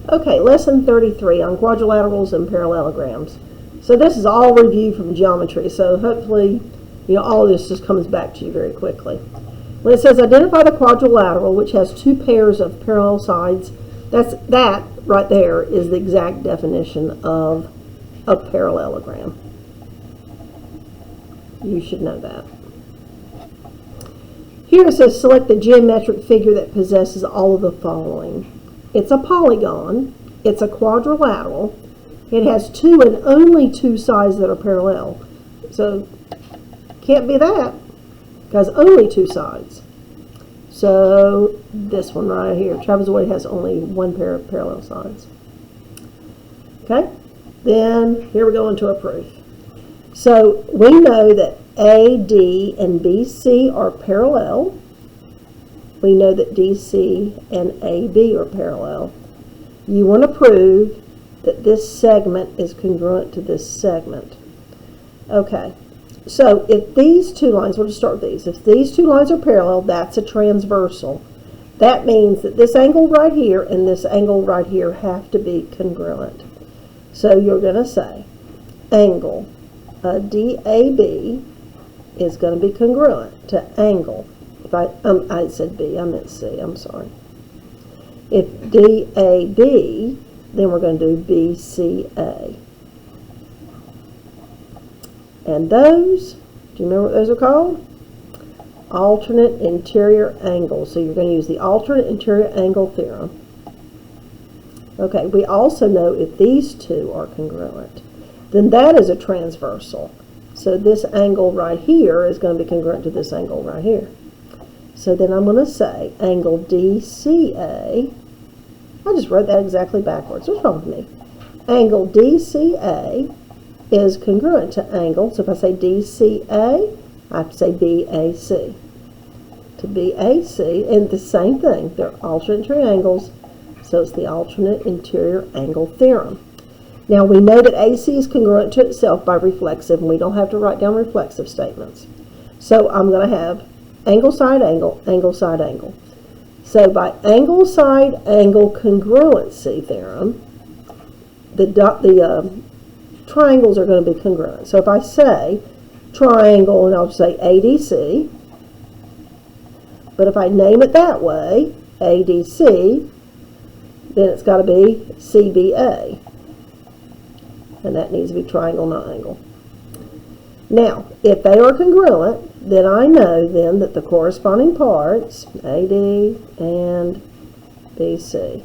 Okay, lesson 33 on quadrilaterals and parallelograms. So this is all review from geometry, so hopefully, all of this just comes back to you very quickly. When it says identify the quadrilateral which has two pairs of parallel sides, that right there is the exact definition of a parallelogram. You should know that. Here it says select the geometric figure that possesses all of the following. It's a polygon, it's a quadrilateral, it has two and only two sides that are parallel. So can't be that, because only two sides. So this one right here, trapezoid has only one pair of parallel sides. Okay, then here we go into a proof. So we know that AD and BC are parallel. We know that DC and AB are parallel. You want to prove that this segment is congruent to this segment. Okay, so if these two lines, we'll just start with these. If these two lines are parallel, that's a transversal. That means that this angle right here and this angle right here have to be congruent. So you're going to say angle DAB is going to be congruent to angle. If I said B, I meant C, I'm sorry. If DAB, then we're going to do BCA. And those, do you remember what those are called? Alternate interior angles. So you're going to use the alternate interior angle theorem. Okay, we also know if these two are congruent, then that is a transversal. So this angle right here is going to be congruent to this angle right here. So then I'm going to say angle DCA. I just wrote that exactly backwards. What's wrong with me? Angle DCA is congruent to angle. So if I say DCA, I have to say BAC. To BAC, and the same thing. They're alternate interior angles, so it's the alternate interior angle theorem. Now we know that AC is congruent to itself by reflexive, and we don't have to write down reflexive statements. So I'm going to have angle side angle, angle side angle. So by angle side angle congruency theorem, the triangles are going to be congruent. So if I say triangle, and I'll just say ADC, but if I name it that way, ADC, then it's got to be CBA. And that needs to be triangle, not angle. Now, if they are congruent, then I know then that the corresponding parts, AD and BC,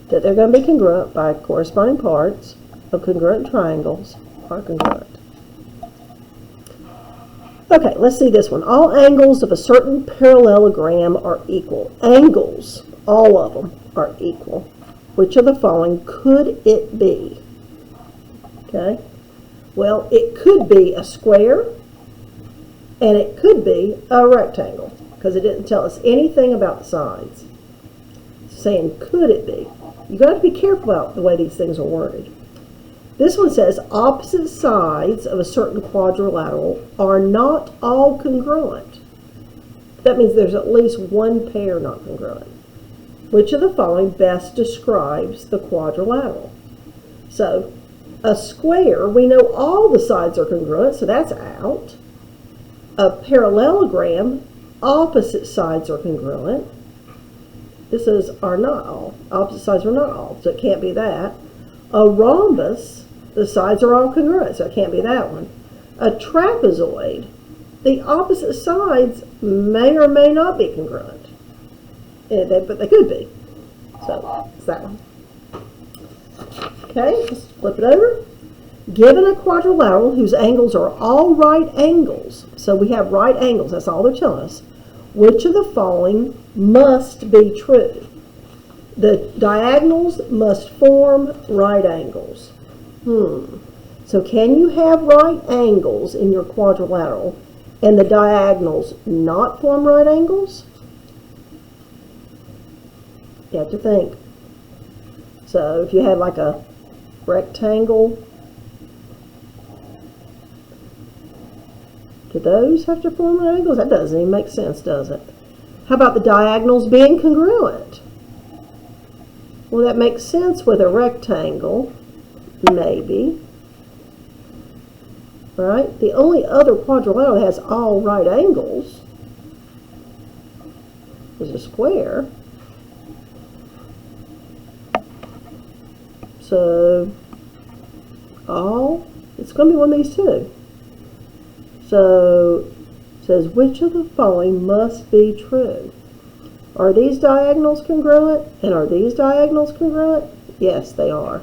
that they're going to be congruent by corresponding parts of congruent triangles are congruent. Okay, let's see this one. All angles of a certain parallelogram are equal. Angles, all of them, are equal. Which of the following could it be? Okay, well, it could be a square, and it could be a rectangle, because it didn't tell us anything about the sides. It's saying, could it be? You've got to be careful about the way these things are worded. This one says, opposite sides of a certain quadrilateral are not all congruent. That means there's at least one pair not congruent. Which of the following best describes the quadrilateral? So, a square, we know all the sides are congruent, so that's out. A parallelogram, opposite sides are congruent. This is are not all. Opposite sides are not all, so it can't be that. A rhombus, the sides are all congruent, so it can't be that one. A trapezoid, the opposite sides may or may not be congruent. But they could be. So, it's that one. Okay, let's flip it over. Given a quadrilateral whose angles are all right angles, so we have right angles, that's all they're telling us, which of the following must be true? The diagonals must form right angles. So can you have right angles in your quadrilateral and the diagonals not form right angles? You have to think. So if you had like a rectangle, do those have to form right angles? That doesn't even make sense, does it? How about the diagonals being congruent? Well, that makes sense with a rectangle, maybe. Right? The only other quadrilateral that has all right angles is a square. So, it's going to be one of these two. So, it says, which of the following must be true? Are these diagonals congruent? And are these diagonals congruent? Yes, they are.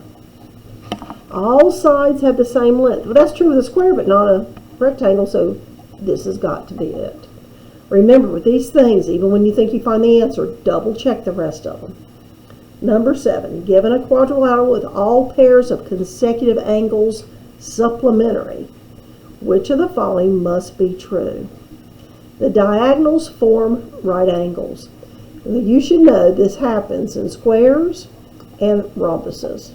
All sides have the same length. Well, that's true with a square, but not a rectangle, so this has got to be it. Remember, with these things, even when you think you find the answer, double check the rest of them. Number 7, given a quadrilateral with all pairs of consecutive angles supplementary, which of the following must be true? The diagonals form right angles. You should know this happens in squares and rhombuses.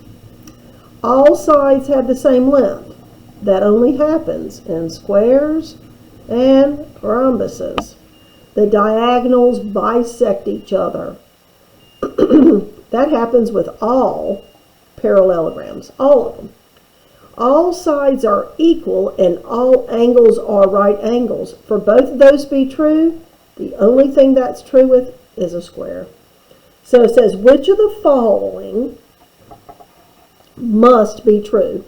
All sides have the same length. That only happens in squares and rhombuses. The diagonals bisect each other. That happens with all parallelograms, all of them. All sides are equal and all angles are right angles. For both of those to be true, the only thing that's true with is a square. So it says, which of the following must be true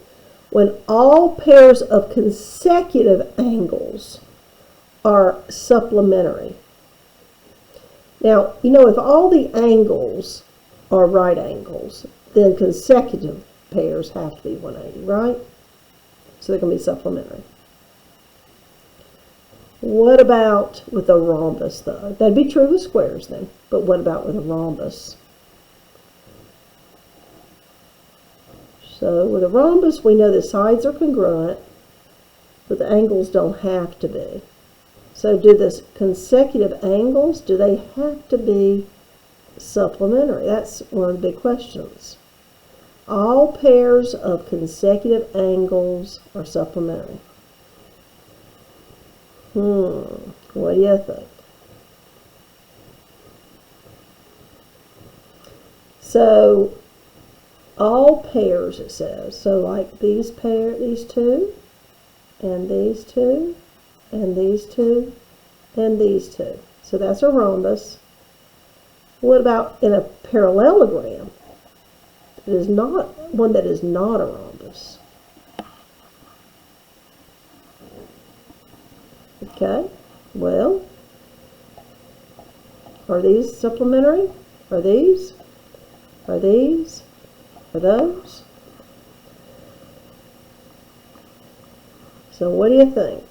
when all pairs of consecutive angles are supplementary? Now, you know, if all the angles are right angles, then consecutive pairs have to be 180, right? So they're going to be supplementary. What about with a rhombus, though? That'd be true with squares, then. But what about with a rhombus? So with a rhombus, we know the sides are congruent, but the angles don't have to be. So do the consecutive angles, do they have to be supplementary? That's one of the big questions. All pairs of consecutive angles are supplementary. What do you think? So, all pairs, it says. So, like these two, and these two, and these two, and these two. So that's a rhombus. What about in a parallelogram? It is not one that is not a rhombus. Okay, well, are these supplementary? Are these? Are these? Are those? So what do you think?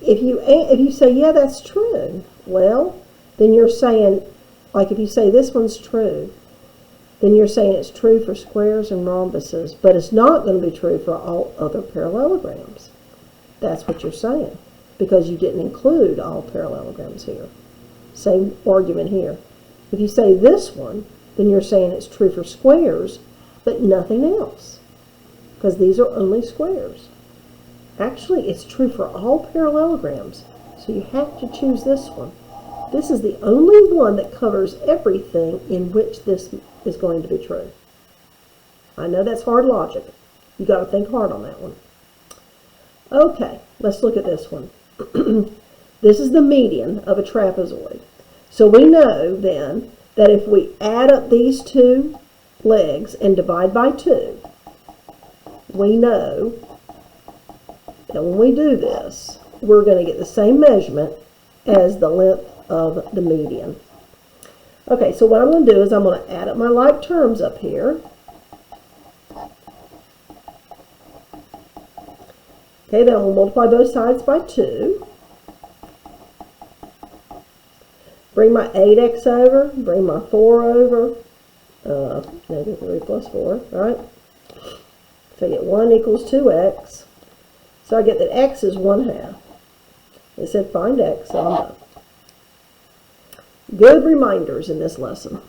If you say, yeah, that's true, well, then you're saying, like if you say this one's true, then you're saying it's true for squares and rhombuses, but it's not going to be true for all other parallelograms. That's what you're saying, because you didn't include all parallelograms here. Same argument here. If you say this one, then you're saying it's true for squares, but nothing else, because these are only squares. Actually, it's true for all parallelograms, so you have to choose this one. This is the only one that covers everything in which this is going to be true. I know that's hard logic. You got to think hard on that one. Okay, let's look at this one. This is the median of a trapezoid. So we know then that if we add up these two legs and divide by 2, we know that when we do this, we're going to get the same measurement as the length of the median. Okay, so what I'm going to do is I'm going to add up my like terms up here. Okay, then I'll multiply both sides by 2. Bring my 8x over, bring my 4 over, negative 3 plus 4, right? So I get 1 equals 2x. So I get that x is 1/2. It said find x, so I'm done. Good reminders in this lesson.